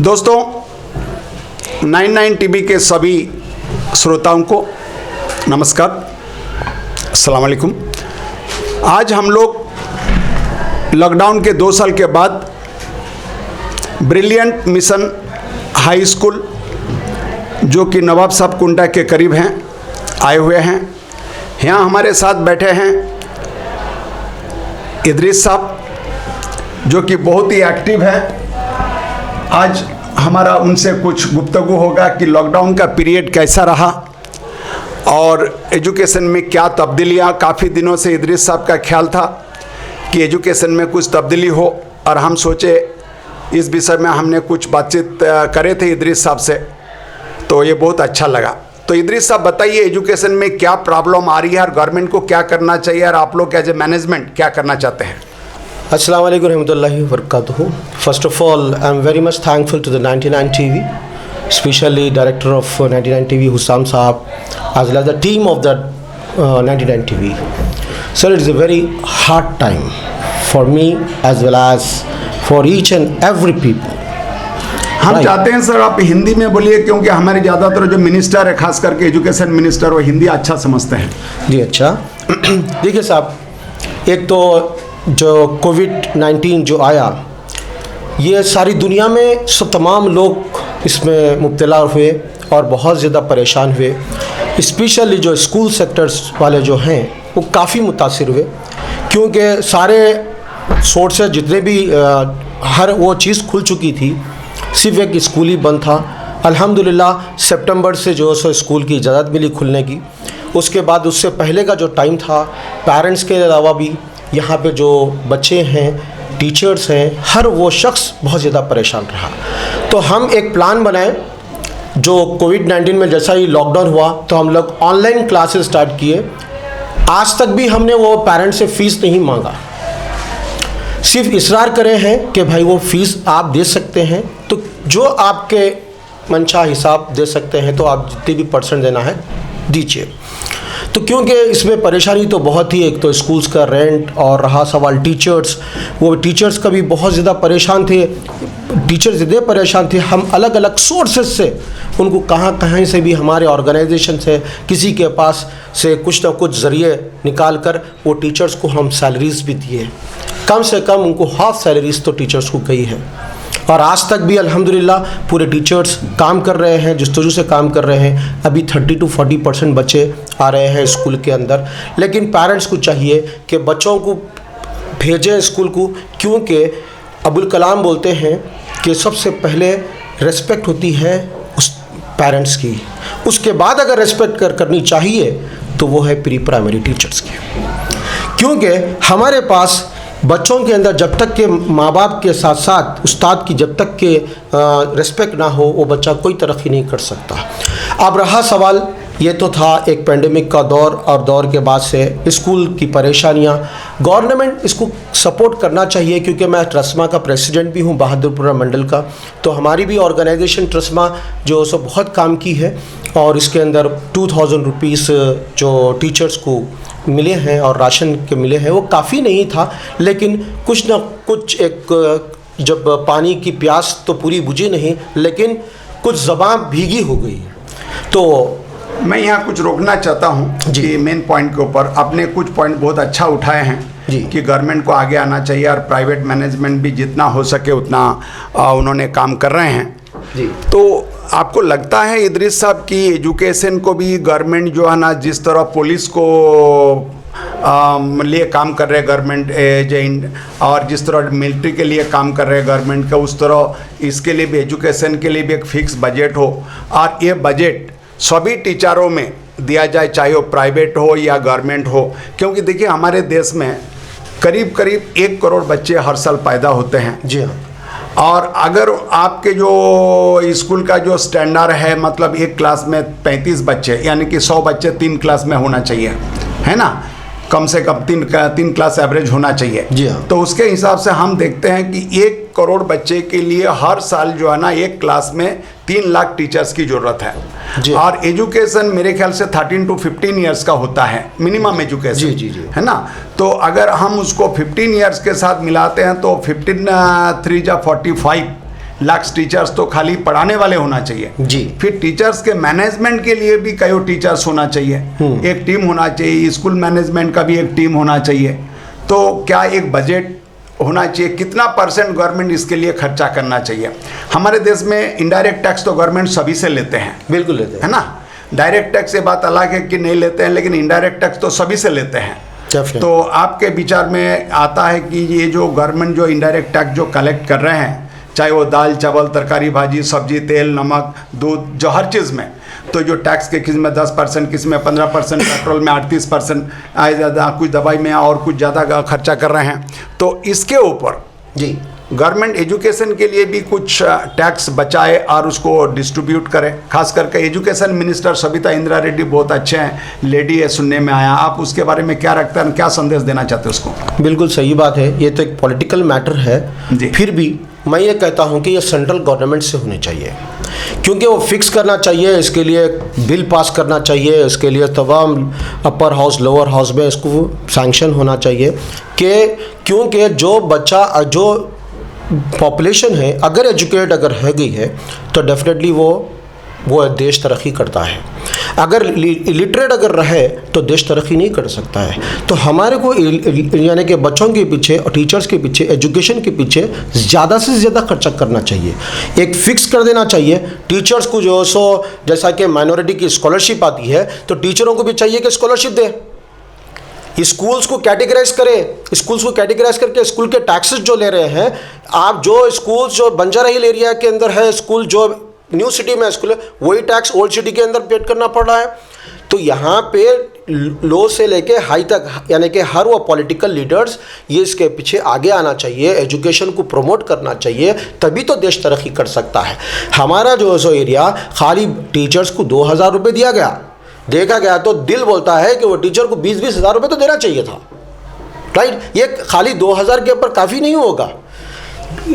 दोस्तों 99 टीवी के सभी श्रोताओं को नमस्कार, अस्सलाम वालेकुम। आज हम लोग लॉकडाउन के 2 साल के बाद ब्रिलियंट मिशन हाई स्कूल जो कि नवाब साहब कुंडा के करीब हैं आए हुए हैं। यहाँ हमारे साथ बैठे हैं इदरीस साहब जो कि बहुत ही एक्टिव है। आज हमारा उनसे कुछ गुफ्तगू होगा कि लॉकडाउन का पीरियड कैसा रहा और एजुकेशन में क्या तब्दीलियाँ। काफ़ी दिनों से इदरीस साहब का ख्याल था कि एजुकेशन में कुछ तब्दीली हो और हम सोचे इस विषय में हमने कुछ बातचीत करे थे इदरीस साहब से, तो ये बहुत अच्छा लगा। तो इदरीस साहब बताइए एजुकेशन में क्या प्रॉब्लम आ रही है और गवर्नमेंट को क्या करना चाहिए और आप लोग एज ए मैनेजमेंट क्या करना चाहते हैं। Assalamu alaikum warahmatullahi wabarakatuh. First of all, I'm very much thankful to the 99 TV, especially director of 99 TV Hussam Saab, as well as the team of the 99 TV. Sir, it is a very hard time for me as well as for each and every people. हम चाहते हैं sir आप हिंदी में बोलिए क्योंकि हमारे ज़्यादातर जो मिनिस्टर है खास करके एजुकेशन मिनिस्टर वो हिंदी अच्छा समझते हैं। जी अच्छा। देखिए साहब, एक तो जो कोविड-19 जो आया ये सारी दुनिया में तमाम लोग इसमें मुब्तला हुए और बहुत ज़्यादा परेशान हुए। स्पेशली जो स्कूल सेक्टर्स वाले जो हैं वो काफ़ी मुतासिर हुए क्योंकि सारे सोर्सेज जितने भी हर वो चीज़ खुल चुकी थी, सिर्फ एक स्कूल ही बंद था। अल्हम्दुलिल्लाह सितंबर से जो है स्कूल की इजाज़त मिली खुलने की। उसके बाद उससे पहले का जो टाइम था, पेरेंट्स के अलावा भी यहाँ पे जो बच्चे हैं, टीचर्स हैं, हर वो शख्स बहुत ज़्यादा परेशान रहा। तो हम एक प्लान बनाए जो कोविड-19 में जैसा ही लॉकडाउन हुआ तो हम लोग ऑनलाइन क्लासेस स्टार्ट किए। आज तक भी हमने वो पेरेंट्स से फ़ीस नहीं मांगा, सिर्फ इसरार करे हैं कि भाई वो फ़ीस आप दे सकते हैं तो जो आपके मनशा हिसाब दे सकते हैं तो आप जितनी भी परसेंट देना है दीजिए। तो क्योंकि इसमें परेशानी तो बहुत ही, एक तो स्कूल्स का रेंट और रहा सवाल टीचर्स, वो टीचर्स का भी बहुत ज़्यादा परेशान थे। टीचर्स इतने परेशान थे, हम अलग अलग सोर्सेज से उनको कहाँ से भी हमारे ऑर्गेनाइजेशन से किसी के पास से कुछ ना कुछ ज़रिए निकाल कर वो टीचर्स को हम सैलरीज़ भी दिए। कम से कम उनको हाफ सैलरीज़ तो टीचर्स को गई है और आज तक भी अल्हम्दुलिल्लाह पूरे टीचर्स काम कर रहे हैं, जस्तजू से काम कर रहे हैं। अभी 30 to 40% बच्चे आ रहे हैं स्कूल के अंदर, लेकिन पेरेंट्स को चाहिए कि बच्चों को भेजें स्कूल को, क्योंकि अब्दुल कलाम बोलते हैं कि सबसे पहले रेस्पेक्ट होती है उस पेरेंट्स की, उसके बाद अगर रेस्पेक्ट करनी चाहिए तो वो है प्री प्राइमरी टीचर्स की। क्योंकि हमारे पास बच्चों के अंदर जब तक के माँ बाप के साथ साथ उस्ताद की जब तक के रिस्पेक्ट ना हो वो बच्चा कोई तरक्की नहीं कर सकता। अब रहा सवाल, ये तो था एक पेंडेमिक का दौर और दौर के बाद से स्कूल की परेशानियाँ। गवर्नमेंट इसको सपोर्ट करना चाहिए क्योंकि मैं ट्रस्मा का प्रेसिडेंट भी हूँ बहादुरपुरा मंडल का, तो हमारी भी ऑर्गेनाइजेशन ट्रस्मा जो सो बहुत काम की है और इसके अंदर 2000 रुपीज़ जो टीचर्स को मिले हैं और राशन के मिले हैं वो काफ़ी नहीं था, लेकिन कुछ ना कुछ एक जब पानी की प्यास तो पूरी बुझी नहीं लेकिन कुछ ज़बान भीगी हो गई। तो मैं यहाँ कुछ रोकना चाहता हूँ कि मेन पॉइंट के ऊपर आपने कुछ पॉइंट बहुत अच्छा उठाए हैं कि गवर्नमेंट को आगे आना चाहिए और प्राइवेट मैनेजमेंट भी जितना हो सके उतना उन्होंने काम कर रहे हैं जी। तो आपको लगता है इदरीस साहब की एजुकेशन को भी गवर्नमेंट जो है ना जिस तरह पुलिस को लिए काम कर रहे गवर्नमेंट और जिस तरह मिलिट्री के लिए काम कर रहे गवर्नमेंट का, उस तरह इसके लिए भी एजुकेशन के लिए भी एक फिक्स बजट हो और ये बजट सभी टीचरों में दिया जाए, चाहे वो प्राइवेट हो या गवर्नमेंट हो। क्योंकि देखिए हमारे देश में करीब 1 करोड़ बच्चे हर साल पैदा होते हैं जी हाँ, और अगर आपके जो स्कूल का जो स्टैंडर्ड है मतलब एक क्लास में 35 बच्चे यानी कि 100 बच्चे 3 क्लास में होना चाहिए, है ना, कम से कम 3 क्लास एवरेज होना चाहिए जी हाँ। तो उसके हिसाब से हम देखते हैं कि 1 करोड़ बच्चे के लिए हर साल जो है ना एक क्लास में 3 लाख टीचर्स की ज़रूरत है और एजुकेशन मेरे ख्याल से 13 to 15 ईयर्स का होता है मिनिमम एजुकेशन जी, है ना। तो अगर हम उसको 15 ईयर्स के साथ मिलाते हैं तो 15 3 जा 45 लाख टीचर्स तो खाली पढ़ाने वाले होना चाहिए जी। फिर टीचर्स के मैनेजमेंट के लिए भी कई टीचर्स होना चाहिए, एक टीम होना चाहिए, स्कूल मैनेजमेंट का भी एक टीम होना चाहिए। तो क्या एक बजट होना चाहिए, कितना परसेंट गवर्नमेंट इसके लिए खर्चा करना चाहिए? हमारे देश में इनडायरेक्ट टैक्स तो गवर्नमेंट सभी से लेते हैं, बिल्कुल लेते हैं, है ना। डायरेक्ट टैक्स से बात अलग है कि नहीं लेते हैं, लेकिन इनडायरेक्ट टैक्स तो सभी से लेते हैं। तो आपके विचार में आता है कि ये जो गवर्नमेंट जो इनडायरेक्ट टैक्स जो कलेक्ट कर रहे हैं, चाहे वो दाल चावल तरकारी भाजी सब्जी तेल नमक दूध जो हर चीज़ में, तो जो टैक्स के किस में 10%, किस में 15%, पेट्रोल में 38%, कुछ दवाई में और कुछ ज़्यादा खर्चा कर रहे हैं, तो इसके ऊपर जी गवर्नमेंट एजुकेशन के लिए भी कुछ टैक्स बचाए और उसको डिस्ट्रीब्यूट करे। खास करके एजुकेशन मिनिस्टर सविता इंदिरा रेड्डी बहुत अच्छे हैं, लेडी है, सुनने में आया। आप उसके बारे में क्या रखते हैं, क्या संदेश देना चाहते हैं उसको? बिल्कुल सही बात है, ये तो एक पॉलिटिकल मैटर है, फिर भी मैं ये कहता हूँ कि ये सेंट्रल गवर्नमेंट से होने चाहिए, क्योंकि वो फिक्स करना चाहिए, इसके लिए बिल पास करना चाहिए, इसके लिए तमाम अपर हाउस लोअर हाउस में इसको सैंक्शन होना चाहिए कि क्योंकि जो बच्चा जो पॉपुलेशन है अगर एजुकेट अगर है गई है तो डेफिनेटली वो देश तरक्की करता है। अगर इलिटरेट अगर रहे तो देश तरक्की नहीं कर सकता है। तो हमारे को यानी कि बच्चों के पीछे और टीचर्स के पीछे एजुकेशन के पीछे ज़्यादा से ज़्यादा खर्चा करना चाहिए, एक फिक्स कर देना चाहिए। टीचर्स को जो सो जैसा कि माइनॉरिटी की स्कॉलरशिप आती है तो टीचरों को भी चाहिए कि स्कॉलरशिप दे। स्कूल्स को कैटेगराइज करें, स्कूल्स को कैटेगराइज करके स्कूल के टैक्सेस जो ले रहे हैं, आप जो स्कूल्स जो बंजारा हिल एरिया के अंदर है स्कूल, जो न्यू सिटी में स्कूल है, वही टैक्स ओल्ड सिटी के अंदर पेड करना पड़ रहा है। तो यहाँ पे लो से लेके हाई तक यानी कि हर वो पॉलिटिकल लीडर्स ये इसके पीछे आगे आना चाहिए, एजुकेशन को प्रमोट करना चाहिए, तभी तो देश तरक्की कर सकता है। हमारा जो सो एरिया खाली टीचर्स को 2000 रुपये दिया गया, देखा गया तो दिल बोलता है कि वो टीचर को 20-20 हज़ार रुपये तो देना चाहिए था, राइट। ये खाली 2000 के ऊपर काफ़ी नहीं होगा।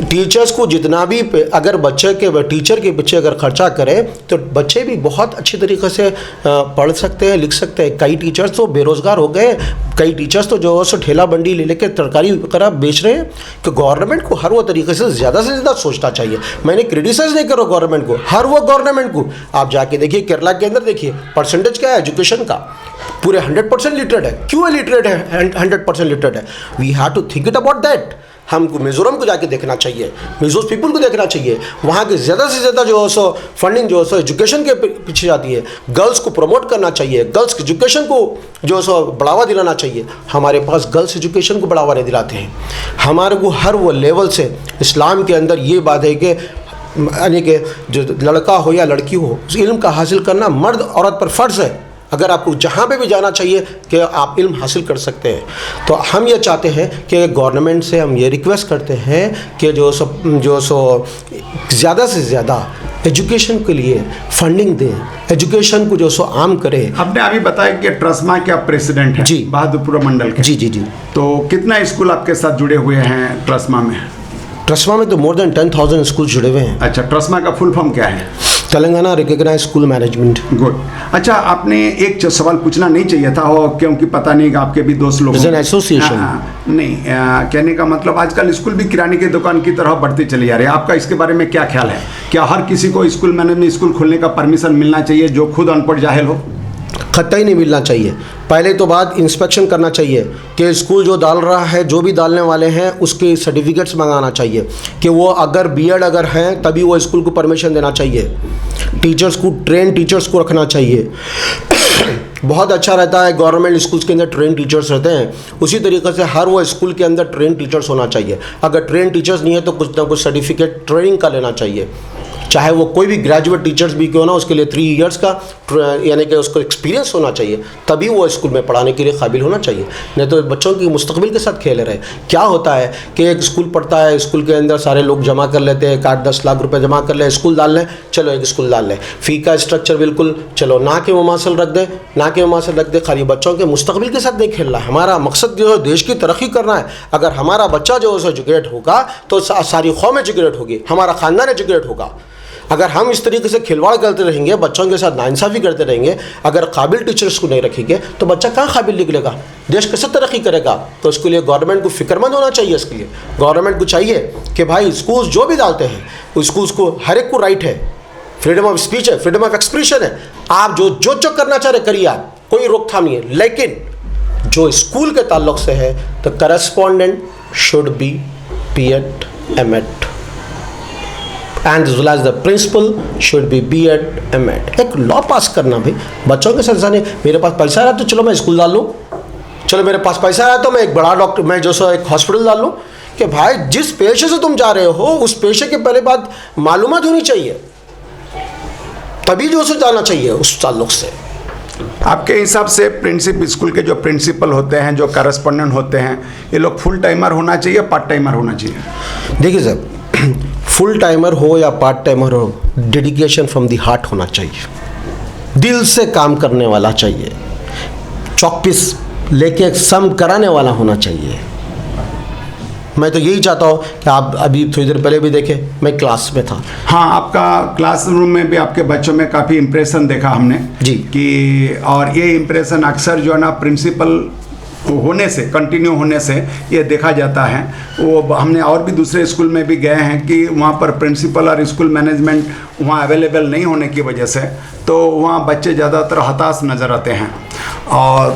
टीचर्स को जितना भी अगर बच्चे के टीचर के पीछे अगर खर्चा करें तो बच्चे भी बहुत अच्छी तरीके से पढ़ सकते हैं, लिख सकते हैं। कई टीचर्स तो बेरोज़गार हो गए, कई टीचर्स तो जो है ठेला बंडी ले लेकर तरकारी वगैरह बेच रहे हैं। कि गवर्नमेंट को हर वो तरीके से ज़्यादा सोचना चाहिए। मैंने क्रिटिसाइज नहीं करो गवर्नमेंट को, हर वो गवर्नमेंट को आप जाके देखिए केरला के अंदर देखिए परसेंटेज क्या है एजुकेशन का, पूरे 100% लिटरेट है। क्यों लिटरेट है 100% लिटरेट है? We have to think it about that. हमको मिज़ोरम को जाके देखना चाहिए, मिज़ोस पीपल को देखना चाहिए, वहाँ के ज़्यादा से ज़्यादा जो है सो फंडिंग जो है सो एजुकेशन के पीछे जाती है। गर्ल्स को प्रमोट करना चाहिए, गर्ल्स एजुकेशन को जो है सो बढ़ावा दिलाना चाहिए। हमारे पास गर्ल्स एजुकेशन को बढ़ावा नहीं दिलाते हैं। हमारे को हर वो लेवल से इस्लाम के अंदर ये बात है कि यानी कि जो लड़का हो या लड़की हो, इल्म का हासिल करना मर्द औरत पर फ़र्ज़ है। अगर आपको जहाँ पे भी जाना चाहिए कि आप इल्म हासिल कर सकते हैं। तो हम ये चाहते हैं कि गवर्नमेंट से हम ये रिक्वेस्ट करते हैं कि जो ज़्यादा से ज़्यादा एजुकेशन के लिए फंडिंग दें, एजुकेशन को जो सो आम करें। आपने अभी बताया कि ट्रस्मा के आप प्रेसिडेंट हैं जी, बहादुरपुर मंडल के। जी जी जी। तो कितना स्कूल आपके साथ जुड़े हुए हैं ट्रस्मा में? ट्रस्मा में तो मोर देन 10,000 स्कूल जुड़े हुए हैं। अच्छा, ट्रस्मा का फुल फॉर्म क्या है? Telangana recognise school management. Good. अच्छा, आपने एक सवाल पूछना नहीं चाहिए था, वो क्योंकि पता नहीं कि आपके भी दोस्त लोग एसोसिएशन नहीं कहने का मतलब आजकल स्कूल भी किराने की दुकान की तरह बढ़ती चली जा रही है। आपका इसके बारे में क्या ख्याल है? क्या हर किसी को स्कूल मैनेजमेंट स्कूल खोलने का परमिशन मिलना चाहिए जो खुद अनपढ़ जाहिल हो? खत्ता ही नहीं मिलना चाहिए। पहले तो बात इंस्पेक्शन करना चाहिए कि स्कूल जो डाल रहा है, जो भी डालने वाले हैं उसके सर्टिफिकेट्स मंगाना चाहिए कि वो अगर बीएड अगर हैं तभी वो स्कूल को परमिशन देना चाहिए। टीचर्स को ट्रेन टीचर्स को रखना चाहिए। बहुत अच्छा रहता है गवर्नमेंट स्कूल्स के अंदर ट्रेन टीचर्स रहते हैं, उसी तरीके से हर वो स्कूल के अंदर ट्रेन टीचर्स होना चाहिए। अगर ट्रेन टीचर्स नहीं है तो कुछ ना कुछ सर्टिफिकेट ट्रेनिंग का लेना चाहिए, चाहे वो कोई भी ग्रेजुएट टीचर्स भी क्यों ना, उसके लिए 3 इयर्स का यानी कि उसको एक्सपीरियंस होना चाहिए, तभी वो स्कूल में पढ़ाने के लिए काबिल होना चाहिए। नहीं तो बच्चों की मुस्तकबिल के साथ खेल रहे। क्या होता है कि एक स्कूल पढ़ता है, स्कूल के अंदर सारे लोग जमा कर लेते हैं, 8-10 लाख रुपए जमा कर ले, स्कूल डाल लें, चलो एक स्कूल डाल लें। फ़ी का स्ट्रक्चर बिल्कुल चलो ना के मुमासिल रख दें, ना के मुमासिल रख दें, खाली बच्चों के मुस्तकबिल के साथ नहीं खेलना है। हमारा मकसद जो है देश की तरक्की करना है। अगर हमारा बच्चा जो है एजुकेट होगा तो सारी कौम एजुकेट होगी, हमारा ख़ानदान एजुकेट होगा। अगर हम इस तरीके से खिलवाड़ करते रहेंगे, बच्चों के साथ नाइंसाफ़ी करते रहेंगे, अगर काबिल टीचर्स को नहीं रखेंगे तो बच्चा कहाँ काबिल निकलेगा, देश कैसे तरक्की करेगा। तो उसके लिए गवर्नमेंट को फिक्रमंद होना चाहिए। इसके लिए गवर्नमेंट को चाहिए कि भाई स्कूल्स जो भी डालते हैं, उस स्कूल्स को हर एक को राइट है, फ्रीडम ऑफ स्पीच है, फ्रीडम ऑफ एक्सप्रेशन है, आप जो करना चाह रहे करिए, आप कोई रोकथाम नहीं है। लेकिन जो स्कूल के ताल्लुक से है तो correspondent should be B.Ed M.Ed and as well as the principal should be B.Ed M.Ed। एक लॉ पास करना भाई, बच्चों के साथ नहीं, मेरे पास पैसा रहा तो चलो मैं स्कूल डाल लूँ, चलो मेरे पास पैसा रहा तो मैं एक बड़ा डॉक्टर, मैं जो सो एक हॉस्पिटल डाल लूँ। कि भाई जिस पेशे से तुम जा रहे हो उस पेशे के पहले बात मालूमात होनी चाहिए, तभी जो से जाना चाहिए उस ताल्लुक से। आपके हिसाब से स्कूल के जो प्रिंसिपल होते हैं, जो करस्पॉन्डेंट होते हैं, ये लोग फुल टाइमर होना चाहिए, पार्ट टाइमर होना चाहिए? देखिए सर, फुल टाइमर हो या पार्ट टाइमर हो, डेडिकेशन फ्रॉम द हार्ट होना चाहिए, दिल से काम करने वाला चाहिए, चौकपीस लेके सम कराने वाला होना चाहिए। मैं तो यही चाहता हूँ कि आप अभी थोड़ी देर पहले भी देखे, मैं क्लास में था। हाँ, आपका क्लासरूम में भी आपके बच्चों में काफ़ी इम्प्रेशन देखा हमने जी कि, और ये इम्प्रेशन अक्सर जो है ना प्रिंसिपल होने से, कंटिन्यू होने से ये देखा जाता है। वो हमने और भी दूसरे स्कूल में भी गए हैं कि वहाँ पर प्रिंसिपल और स्कूल मैनेजमेंट वहाँ अवेलेबल नहीं होने की वजह से तो वहाँ बच्चे ज़्यादातर हताश नज़र आते हैं। और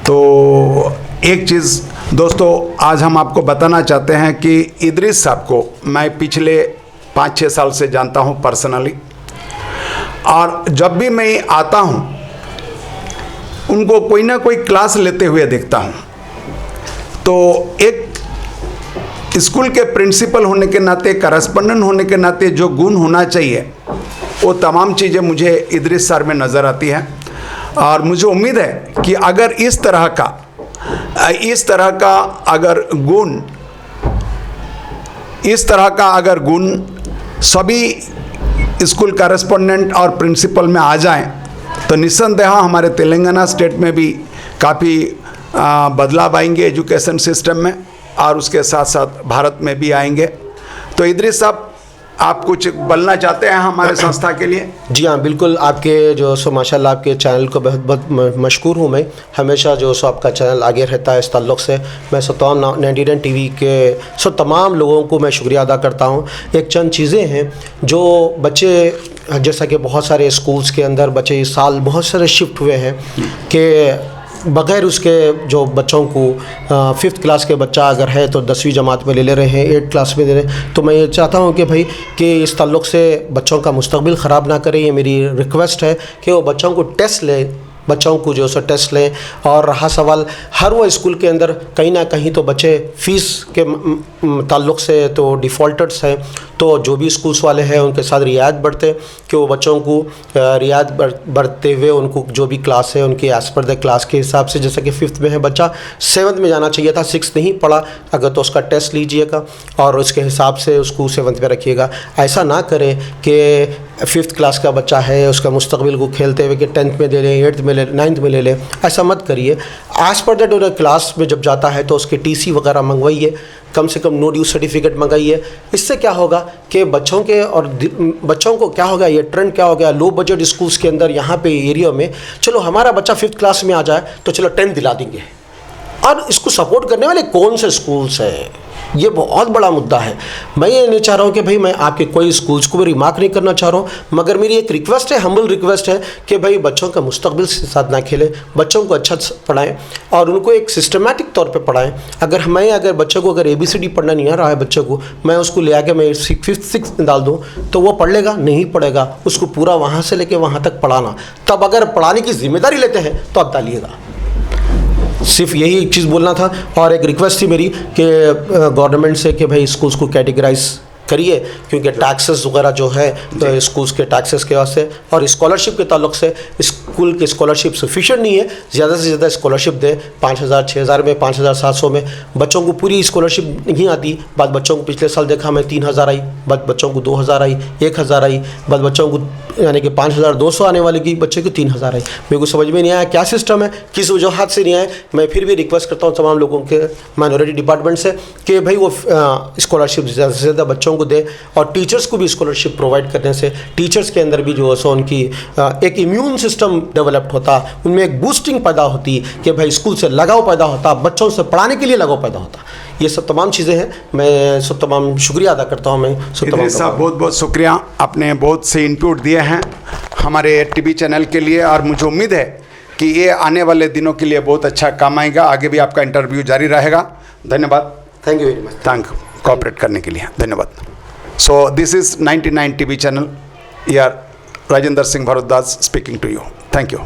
तो एक चीज़ दोस्तों आज हम आपको बताना चाहते हैं कि इदरीस साहब को मैं पिछले 5-6 साल से जानता हूँ पर्सनली, और जब भी मैं आता हूँ उनको कोई ना कोई क्लास लेते हुए देखता हूँ। तो एक स्कूल के प्रिंसिपल होने के नाते, करस्पॉन्डेंट होने के नाते जो गुण होना चाहिए वो तमाम चीज़ें मुझे इदरीस सर में नज़र आती हैं। और मुझे उम्मीद है कि अगर इस तरह का अगर गुण सभी स्कूल करस्पॉन्डेंट और प्रिंसिपल में आ जाएं तो निस्संदेह हमारे तेलंगाना स्टेट में भी काफ़ी बदलाव आएंगे एजुकेशन सिस्टम में, और उसके साथ साथ भारत में भी आएंगे। तो इदरीस साहब, आप कुछ बोलना चाहते हैं हमारे संस्था के लिए? जी हाँ, बिल्कुल। आपके जो सो माशाल्लाह आपके चैनल को बहुत बहुत मशकूर हूँ मैं। हमेशा जो सो आपका चैनल आगे रहता है, इस ताल्लुक़ से मैं सो तमाम 99 TV के सो तमाम लोगों को मैं शुक्रिया अदा करता हूँ। एक चंद चीज़ें हैं जो बच्चे, जैसा कि बहुत सारे स्कूल्स के अंदर बच्चे इस साल बहुत सारे शिफ्ट हुए हैं कि बग़ैर उसके जो बच्चों को 5th क्लास के बच्चा अगर है तो 10वीं जमात में ले रहे हैं, 8th क्लास में ले रहे हैं। तो मैं ये चाहता हूँ कि भाई कि इस ताल्लुक़ से बच्चों का मुस्तक़बिल ख़राब ना करें। ये मेरी रिक्वेस्ट है कि वो बच्चों को टेस्ट लें, बच्चों को जो सो टेस्ट लें। और रहा सवाल हर वो स्कूल के अंदर कहीं ना कहीं तो बच्चे फ़ीस के ताल्लुक़ से तो डिफ़ॉल्टर्स हैं, तो जो भी स्कूल्स वाले हैं उनके साथ रियायत बढ़ते कि वो बच्चों को रियायत बढ़ते हुए उनको जो भी क्लास है उनकी एज़ पर द क्लास के हिसाब से, जैसा कि 5th में है बच्चा 7th में जाना चाहिए था, 6th नहीं पढ़ा अगर तो उसका टेस्ट लीजिएगा और उसके हिसाब से उसको 7th में रखिएगा। ऐसा ना करें कि 5th क्लास का बच्चा है उसका मुस्तकबिल को खेलते हुए कि 10th में ले लें, 8th में ले, 9th में ले लें। ऐसा मत करिए। एज़ पर दैट उन्हें क्लास में जब जाता है तो उसके TC वगैरह मंगवाइए, कम से कम नो ड्यूज सर्टिफिकेट मंगाइए। इससे क्या होगा कि बच्चों के और बच्चों को क्या होगा, ये ट्रेंड क्या हो गया लो बजट स्कूल्स के अंदर यहाँ पे एरिया में, चलो हमारा बच्चा 5th क्लास में आ जाए तो चलो 10th दिला देंगे। और इसको सपोर्ट करने वाले कौन से स्कूल्स हैं, ये बहुत बड़ा मुद्दा है। मैं ये नहीं चाह रहा हूँ कि भाई मैं आपके कोई स्कूल्स को भी रिमार्क नहीं करना चाह रहा हूँ, मगर मेरी एक रिक्वेस्ट है, हम्बल रिक्वेस्ट है कि भाई बच्चों का मुस्तकबिल के साथ ना खेलें, बच्चों को अच्छा पढ़ाएं और उनको एक सिस्टमेटिक तौर पे पढ़ाएं। अगर बच्चों को अगर ABCD पढ़ना नहीं आ रहा है बच्चे को, मैं उसको ले आके मैं 5th 6th में डाल दूँ तो वो पढ़ लेगा? नहीं पढ़ेगा। उसको पूरा वहाँ से लेके वहाँ तक पढ़ाना, तब अगर पढ़ाने की जिम्मेदारी लेते हैं तो आप डालिएगा। सिर्फ यही एक चीज़ बोलना था। और एक रिक्वेस्ट थी मेरी कि गवर्नमेंट से कि भाई स्कूल्स को कैटेगराइज करिए, क्योंकि टैक्सेस वगैरह जो है तो स्कूल्स के टैक्सेस के वास्ते और स्कॉलरशिप के ताल्लुक से स्कूल की स्कॉलरशिप सफिशिएंट नहीं है। ज़्यादा से ज़्यादा स्कॉलरशिप दे, 5,000 6,000 में, 5,700 में। बच्चों को पूरी स्कॉलरशिप नहीं आती। बाद बच्चों को पिछले साल देखा मैं 3,000 आई, बाद बच्चों को 2,000 आई, 1,000 आई, बाद बच्चों को यानी कि 5,200 आने वाले की बच्चे की 3,000 आई। मेरे को समझ में नहीं आया क्या सिस्टम है, किस वजूहत से नहीं आए। मैं फिर भी रिक्वेस्ट करता हूँ तमाम लोगों के माइनॉरिटी डिपार्टमेंट से कि भाई वो स्कॉलरशिप ज़्यादा से ज़्यादा बच्चों को दे, और टीचर्स को भी स्कॉलरशिप प्रोवाइड करने से टीचर्स के अंदर भी जो है सो उनकी एक इम्यून सिस्टम डेवलप होता, उनमें एक बूस्टिंग पैदा होती कि भाई स्कूल से लगाव पैदा होता, बच्चों से पढ़ाने के लिए लगाव पैदा होता। ये सब तमाम चीज़ें हैं। मैं सब तमाम शुक्रिया अदा करता हूँ। मैं सब तमाम इदरीस साहब बहुत बहुत शुक्रिया, आपने बहुत से इनपुट दिए हैं हमारे टीवी चैनल के लिए, और मुझे उम्मीद है कि ये आने वाले दिनों के लिए बहुत अच्छा काम आएगा। आगे भी आपका इंटरव्यू जारी रहेगा। धन्यवाद। Thank you very much. Thank cooperate करने के लिए धन्यवाद। So this is 99 TV channel, यार Rajendra Singh Bhardwaj speaking to you. Thank you.